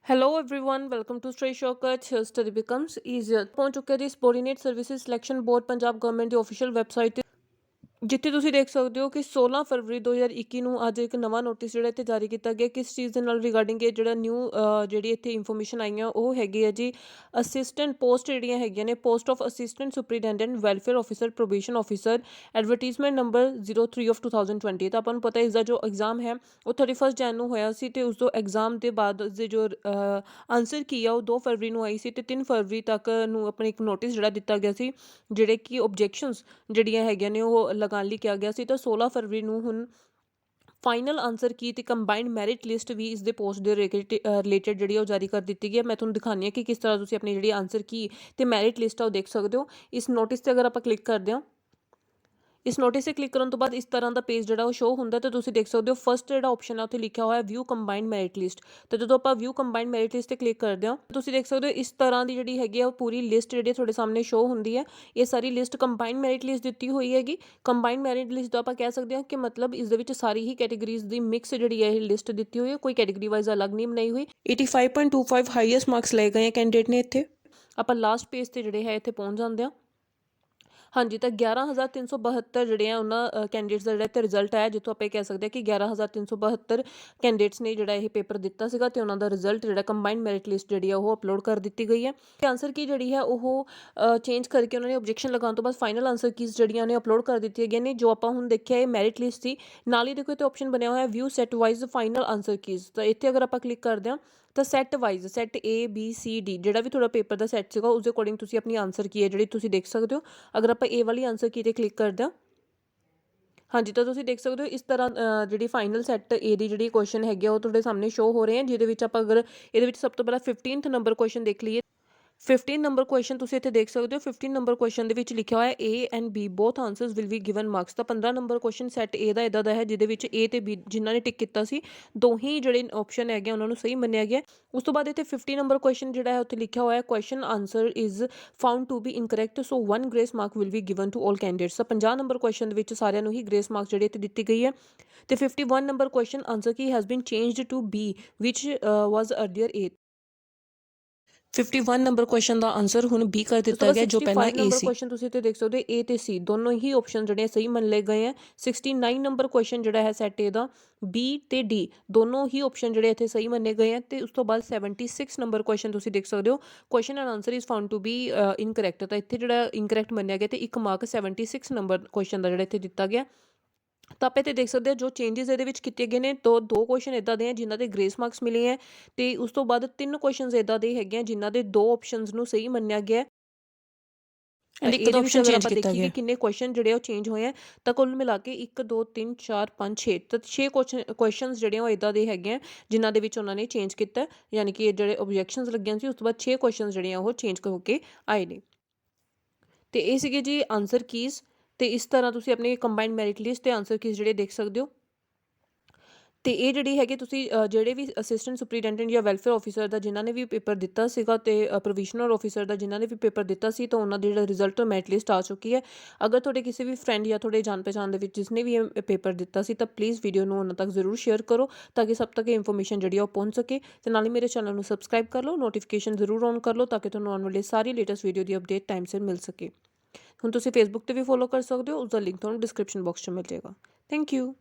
Hello everyone, welcome to Stray Shortcuts. Here study becomes easier. पहुंच चुके हैं जी subordinate services selection board Punjab government ਦੀ ऑफिशियल ਵੈਬਸਾਈਟ ਜਿੱਥੇ ਤੁਸੀਂ ਦੇਖ ਸਕਦੇ ਹੋ ਕਿ 16 ਫਰਵਰੀ 2021 ਨੂੰ ਅੱਜ ਇੱਕ ਨਵਾਂ ਨੋਟਿਸ ਜਿਹੜਾ ਇੱਥੇ ਜਾਰੀ ਕੀਤਾ ਗਿਆ ਕਿਸ ਚੀਜ਼ ਦੇ ਨਾਲ ਰਿਗਾਰਡਿੰਗ ਇਹ ਜਿਹੜਾ ਨਿਊ ਜਿਹੜੀ ਇੱਥੇ ਇਨਫੋਰਮੇਸ਼ਨ ਆਈਆਂ ਉਹ ਹੈਗੀ ਹੈ ਜੀ ਅਸਿਸਟੈਂਟ ਪੋਸਟ ਜਿਹੜੀਆਂ ਹੈਗੀਆਂ ਨੇ post of assistant superintendent welfare officer probation officer advertisement number 03 of 2020 ਤਾਂ ਆਪਾਂ ਨੂੰ ਪਤਾ ਇਸ ਦਾ ਜੋ ਐਗਜ਼ਾਮ ਹੈ ਉਹ 31 ਜਨ ਨੂੰ ਹੋਇਆ ਸੀ ਤੇ ਉਸ ਤੋਂ ਐਗਜ਼ਾਮ ਦੇ ਬਾਅਦ ਦੇ ਜੋ ਆਨਸਰ ਕੀ ਆ ਉਹ 2 ਫਰਵਰੀ ਨੂੰ ਆਈ ਸੀ ਤੇ 3 ਫਰਵਰੀ ਤੱਕ ਨੂੰ ਆਪਣੀ ਇੱਕ ਨੋਟਿਸ ਜਿਹੜਾ ਦਿੱਤਾ ਗਿਆ ਸੀ ਜਿਹੜੇ ਕਿ ਓਬਜੈਕਸ਼ਨਸ ਜਿਹੜੀਆਂ ਹੈਗੀਆਂ ਨੇ ਉਹ ਲਗਾਉਣ ਲਈ ਕਿਹਾ ਗਿਆ ਸੀ ਤਾਂ 16 ਫਰਵਰੀ ਨੂੰ ਹੁਣ ਫਾਈਨਲ ਆਨਸਰ ਕੀ ਤੇ ਕੰਬਾਈਨਡ ਮੈਰਿਟ ਲਿਸਟ ਵੀ ਇਸ ਦੇ ਪੋਸਟ ਦੇ ਰਿਲੇਟਡ ਜਿਹੜੀ ਉਹ ਜਾਰੀ ਕਰ ਦਿੱਤੀ ਗਈ ਹੈ। ਮੈਂ ਤੁਹਾਨੂੰ ਦਿਖਾਉਂਦੀ ਹਾਂ ਕਿ ਕਿਸ ਤਰ੍ਹਾਂ ਤੁਸੀਂ ਆਪਣੀ ਜਿਹੜੀ ਆਨਸਰ ਕੀ ਤੇ ਮੈਰਿਟ ਲਿਸਟ ਆ ਉਹ ਦੇਖ ਸਕਦੇ ਹੋ। ਇਸ ਨੋਟਿਸ ਤੇ ਅਗਰ ਆਪਾਂ ਕਲਿੱਕ ਕਰਦੇ ਹਾਂ ਇਸ ਨੋਟਿਸ ਤੇ ਕਲਿੱਕ ਕਰਨ ਤੋਂ ਬਾਅਦ ਇਸ ਤਰ੍ਹਾਂ ਦਾ ਪੇਜ ਜਿਹੜਾ ਉਹ ਸ਼ੋ ਹੁੰਦਾ ਤੇ ਤੁਸੀਂ ਦੇਖ ਸਕਦੇ ਹੋ ਫਸਟ ਜਿਹੜਾ ਆਪਸ਼ਨ ਹੈ ਉੱਥੇ ਲਿਖਿਆ ਹੋਇਆ ਵਿਊ ਕੰਬਾਈਨਡ ਮੈਰਿਟ ਲਿਸਟ ਤੇ ਜਦੋਂ ਆਪਾਂ ਵਿਊ ਕੰਬਾਈਨਡ ਮੈਰਿਟ ਲਿਸਟ ਤੇ ਕਲਿੱਕ ਕਰਦੇ ਹਾਂ ਤੁਸੀਂ ਦੇਖ ਸਕਦੇ ਹੋ ਇਸ ਤਰ੍ਹਾਂ ਦੀ ਜਿਹੜੀ ਹੈਗੀ ਆ ਉਹ ਪੂਰੀ ਲਿਸਟ ਜਿਹੜੀ ਤੁਹਾਡੇ ਸਾਹਮਣੇ ਸ਼ੋ ਹੁੰਦੀ ਹੈ। ਇਹ ਸਾਰੀ ਲਿਸਟ ਕੰਬਾਈਨਡ ਮੈਰਿਟ ਲਿਸਟ ਦਿੱਤੀ ਹੋਈ ਹੈਗੀ। ਕੰਬਾਈਨਡ ਮੈਰਿਟ ਲਿਸਟ ਦਾ ਆਪਾਂ ਕਹਿ ਸਕਦੇ ਹਾਂ ਕਿ ਮਤਲਬ ਇਸ ਦੇ ਵਿੱਚ ਸਾਰੀ ਹੀ ਕੈਟਾਗਰੀਜ਼ ਦੀ ਮਿਕਸ ਜਿਹੜੀ ਹੈ ਇਹ ਲਿਸਟ ਦਿੱਤੀ ਹੋਈ ਹੈ, ਕੋਈ ਕੈਟਾਗਰੀ ਵਾਈਜ਼ ਅਲੱਗ ਨਹੀਂ ਬਣਾਈ ਹੋਈ। 85.25 ਹਾਈਐਸਟ ਮਾਰਕਸ ਲਏ ਗਏ ਕੈਂਡੀਡੇਟ ਨੇ ਇੱਥੇ। ਆਪਾਂ ਲਾਸਟ ਪੇਜ ਤੇ ਜਿਹੜੇ ਹੈ ਇੱਥੇ ਪਹੁੰਚ ਜਾਂਦੇ ਹਾਂ। ਹਾਂਜੀ ਤਾਂ 11,372 ਜਿਹੜੇ ਆ ਉਹਨਾਂ ਕੈਂਡੀਡੇਟਸ ਦਾ ਜਿਹੜਾ ਇੱਥੇ ਰਿਜ਼ਲਟ ਆਇਆ ਜਿੱਥੋਂ ਆਪਾਂ ਇਹ ਕਹਿ ਸਕਦੇ ਹਾਂ ਕਿ 11,372 ਕੈਂਡੀਡੇਟਸ ਨੇ ਜਿਹੜਾ ਇਹ ਪੇਪਰ ਦਿੱਤਾ ਸੀਗਾ ਤੇ ਉਹਨਾਂ ਦਾ ਰਿਜ਼ਲਟ ਜਿਹੜਾ ਕੰਬਾਈਨਡ ਮੈਰਿਟ ਲਿਸਟ ਜਿਹੜੀ ਆ ਉਹ ਅਪਲੋਡ ਕਰ ਦਿੱਤੀ ਗਈ ਹੈ। ਤੇ ਆਨਸਰ ਕੀ ਜਿਹੜੀ ਹੈ ਉਹ ਚੇਂਜ ਕਰਕੇ ਉਹਨਾਂ ਨੇ ਆਬਜੈਕਸ਼ਨ ਲਗਾਉਣ ਤੋਂ ਬਾਅਦ ਫਾਈਨਲ ਆਨਸਰ ਕੀਜ਼ ਜਿਹੜੀਆਂ ਨੇ ਅਪਲੋਡ ਕਰ ਦਿੱਤੀਆਂ ਗਈਆਂ ਨੇ। ਜੋ ਆਪਾਂ ਹੁਣ ਦੇਖਿਆ ਇਹ ਮੈਰਿਟ ਲਿਸਟ ਸੀ, ਨਾਲ ਹੀ ਦੇਖੋ ਇੱਥੇ ਆਪਸ਼ਨ ਬਣਿਆ ਹੋਇਆ view set wise final answer keys. ਤਾਂ ਇੱਥੇ ਅਗਰ ਆਪਾਂ ਕਲਿੱਕ ਕਰਦੇ ਹਾਂ ਤਾਂ set wise set A B C D ਜਿਹੜਾ ਵੀ ਤੁਹਾਡਾ ਪੇਪਰ ਦਾ ਸੈੱਟ ਸੀਗਾ ਉਸ ਦੇ ਅਕੋਰਡਿੰਗ ਤੁਸੀਂ ਆਪਣੀ ਆਨਸਰ ਕੀ ਹੈ ਜਿਹੜੀ ਤੁਸੀਂ ਦੇਖ ਸਕਦੇ ਹੋ। ਅਗਰ ਆਪਾਂ A ਵਾਲੀ ਆਨਸਰ ਕੀ ਤੇ ਕਲਿੱਕ ਕਰਦੇ ਹਾਂ ਹਾਂਜੀ ਤਾਂ ਤੁਸੀਂ ਦੇਖ ਸਕਦੇ ਹੋ ਇਸ ਤਰ੍ਹਾਂ ਜਿਹੜੀ ਫਾਈਨਲ ਸੈੱਟ A ਦੀ ਜਿਹੜੀ ਕੁਐਸਚਨ ਹੈਗੀ ਉਹ ਤੁਹਾਡੇ ਸਾਹਮਣੇ ਸ਼ੋ ਹੋ ਰਹੇ ਹਨ, ਜਿਹਦੇ ਵਿੱਚ ਆਪਾਂ ਅਗਰ ਇਹਦੇ ਵਿੱਚ ਸਭ ਤੋਂ ਪਹਿਲਾਂ 15th ਨੰਬਰ ਕੁਐਸਚਨ ਦੇਖ ਲਈਏ। 15 ਨੰਬਰ ਕੁਐਸਚਨ ਤੁਸੀਂ ਇੱਥੇ ਦੇਖ ਸਕਦੇ ਹੋ। 15 ਨੰਬਰ ਕੁਐਸਚਨ ਦੇ ਵਿੱਚ ਲਿਖਿਆ ਹੋਇਆ A and B both answers will be given marks. ਤਾਂ 15 ਨੰਬਰ ਕੁਐਸਚਨ ਸੈੱਟ A ਦਾ ਇੱਦਾਂ ਦਾ ਹੈ ਜਿਹਦੇ ਵਿੱਚ A ਤੇ B ਜਿਨ੍ਹਾਂ ਨੇ ਟਿਕ ਕੀਤਾ ਸੀ ਦੋਹੀ ਜਿਹੜੇ ਆਪਸ਼ਨ ਹੈਗੇ ਉਹਨਾਂ ਨੂੰ ਸਹੀ ਮੰਨਿਆ ਗਿਆ। ਉਸ ਤੋਂ ਬਾਅਦ ਇੱਥੇ 50 ਨੰਬਰ ਕੁਐਸਚਨ ਜਿਹੜਾ ਹੈ ਉੱਥੇ ਲਿਖਿਆ ਹੋਇਆ question answer is found to be incorrect so 1 grace mark will be given to all candidates. ਤਾਂ 50 ਨੰਬਰ ਕੁਐਸਚਨ ਦੇ ਵਿੱਚ ਸਾਰਿਆਂ ਨੂੰ ਹੀ ਗ੍ਰੇਸ ਮਾਰਕਸ ਜਿਹੜੇ ਇੱਥੇ ਦਿੱਤੀ ਗਈ ਹੈ। ਤੇ 51 number question answer key has been changed to B which was earlier A। 51 number question ਦਾ ਆਨਸਰ ਹੁਣ B ਕਰ ਦਿੱਤਾ ਗਿਆ ਜੋ ਪਹਿਲਾਂ A ਸੀ। ਕੁਐਸਚਨ ਤੁਸੀਂ ਇੱਥੇ ਦੇਖ ਸਕਦੇ ਹੋ A ਤੇ C ਦੋਨੋਂ ਹੀ ਆਪਸ਼ਨ ਜਿਹੜੇ ਸਹੀ ਮੰਨ ਲਏ ਗਏ ਹੈ। 69 ਨੰਬਰ ਕੁਐਸਚਨ ਜਿਹੜਾ ਹੈ ਸੈਟ A ਦਾ B ਤੇ D ਦੋਨੋਂ ਹੀ ਆਪਸ਼ਨ ਜਿਹੜੇ ਇੱਥੇ ਸਹੀ ਮੰਨੇ ਗਏ ਹੈ। ਤੇ ਉਸ ਤੋਂ ਬਾਅਦ 76 ਨੰਬਰ ਕੁਐਸਚਨ ਤੁਸੀਂ ਦੇਖ ਸਕਦੇ ਹੋ question and answer is found to be incorrect. ਤਾਂ ਇੱਥੇ ਜਿਹੜਾ ਇਨਕਰੈਕਟ ਮੰਨਿਆ ਗਿਆ ਤੇ ਇੱਕ ਮਾਰਕ 76 ਨੰਬਰ ਕੁਐਸਚਨ ਦਾ ਜਿਹੜਾ ਇੱਥੇ ਦਿੱਤਾ ਗਿਆ। ਤਾਂ ਆਪਾਂ ਇੱਥੇ ਦੇਖ ਸਕਦੇ ਹਾਂ ਜੋ ਚੇਂਜਸ ਇਹਦੇ ਵਿੱਚ ਕੀਤੇ ਗਏ ਨੇ ਦੋ ਕੁਐਸਚਨ ਇੱਦਾਂ ਦੇ ਆ ਜਿਨ੍ਹਾਂ ਦੇ ਗ੍ਰੇਸ ਮਾਰਕਸ ਮਿਲੇ ਹੈ ਤੇ ਉਸ ਤੋਂ ਬਾਅਦ 3 ਕੁਐਸਚਨਸ ਇੱਦਾਂ ਦੇ ਹੈਗੇ ਆ ਜਿਨ੍ਹਾਂ ਦੇ 2 ਆਪਸ਼ਨਸ ਨੂੰ ਸਹੀ ਮੰਨਿਆ ਗਿਆ ਐਂਡ ਇੱਕ ਦਾ ਆਪਸ਼ਨ ਚੇਂਜ ਕੀਤਾ ਗਿਆ। ਕਿੰਨੇ ਕੁਐਸਚਨ ਜਿਹੜੇ ਉਹ ਚੇਂਜ ਹੋਏ ਆ ਤਾਂ ਕੁੱਲ ਮਿਲਾ ਕੇ 1 2 3 4 5 6 ਤਾਂ 6 ਕੁਐਸਚਨਸ ਜਿਹੜੇ ਉਹ ਇੱਦਾਂ ਦੇ ਹੈਗੇ ਆ ਜਿਨ੍ਹਾਂ ਦੇ ਵਿੱਚ ਉਹਨਾਂ ਨੇ ਚੇਂਜ ਕੀਤਾ, ਯਾਨੀ ਕਿ ਜਿਹੜੇ ਆਬਜੈਕਸ਼ਨਸ ਲੱਗੀਆਂ ਸੀ ਉਸ ਤੋਂ ਬਾਅਦ 6 ਕੁਐਸਚਨਸ ਜਿਹੜੇ ਆ ਉਹ ਚੇਂਜ ਹੋ ਕੇ ਆਏ ਨੇ। ਤੇ ਇਹ ਸੀਗੇ ਜੀ ਆਨਸਰ ਕੀਜ਼। ਤੇ ਇਸ ਤਰ੍ਹਾਂ ਤੁਸੀਂ ਆਪਣੀ ਕੰਬਾਈਨਡ ਮੈਰਿਟ ਲਿਸਟ ਤੇ ਆਨਸਰ ਕੀਜ਼ ਜਿਹੜੇ ਦੇਖ ਸਕਦੇ ਹੋ। ਤੇ ਇਹ ਜਿਹੜੀ ਹੈਗੀ ਤੁਸੀਂ ਜਿਹੜੇ ਵੀ ਅਸਿਸਟੈਂਟ ਸੁਪਰੀਟੈਂਡੈਂਟ ਜਾਂ ਵੈਲਫੇਅਰ ਆਫਿਸਰ ਦਾ ਜਿਨ੍ਹਾਂ ਨੇ ਵੀ ਪੇਪਰ ਦਿੱਤਾ ਸੀਗਾ ਤੇ ਪ੍ਰੋਵੀਜ਼ਨਲ ਆਫਿਸਰ ਦਾ ਜਿਨ੍ਹਾਂ ਨੇ ਵੀ ਪੇਪਰ ਦਿੱਤਾ ਸੀ ਤਾਂ ਉਹਨਾਂ ਦੀ ਜਿਹੜਾ ਰਿਜ਼ਲਟ ਮੈਰਿਟ ਲਿਸਟ ਆ ਚੁੱਕੀ ਹੈ। ਅਗਰ ਤੁਹਾਡੇ ਕਿਸੇ ਵੀ ਫਰੈਂਡ ਜਾਂ ਤੁਹਾਡੇ ਜਾਣ ਪਛਾਣ ਦੇ ਵਿੱਚ ਜਿਸਨੇ ਵੀ ਇਹ ਪੇਪਰ ਦਿੱਤਾ ਸੀ ਤਾਂ ਪਲੀਜ਼ ਵੀਡੀਓ ਨੂੰ ਉਹਨਾਂ ਤੱਕ ਜ਼ਰੂਰ ਸ਼ੇਅਰ ਕਰੋ ਤਾਂ ਕਿ ਸਭ ਤੱਕ ਇਨਫੋਰਮੇਸ਼ਨ ਜਿਹੜੀ ਉਹ ਪਹੁੰਚ ਸਕੇ। ਤੇ ਨਾਲ ਹੀ ਮੇਰੇ ਚੈਨਲ ਨੂੰ ਸਬਸਕ੍ਰਾਈਬ ਕਰ ਲਓ, ਨੋਟੀਫਿਕੇਸ਼ਨ ਜ਼ਰੂਰ ਔਨ ਕਰ ਲਓ ਤਾਂ ਕਿ ਤੁਹਾਨੂੰ ਆਉਣ ਵਾਲੀ ਸਾਰੀ ਲੇਟੈਸਟ ਵੀਡੀਓ ਦੀ ਅਪਡੇਟ ਟਾਈਮ ਸਿਰ ਮਿਲ ਸਕੇ। ਹੁਣ ਤੁਸੀਂ ਫੇਸਬੁੱਕ ਤੇ ਵੀ ਫੋਲੋ ਕਰ ਸਕਦੇ ਹੋ, ਉਸਦਾ ਲਿੰਕ ਤੁਹਾਨੂੰ ਡਿਸਕ੍ਰਿਪਸ਼ਨ ਬਾਕਸ 'ਚ ਮਿਲ ਜਾਏਗਾ। Thank you.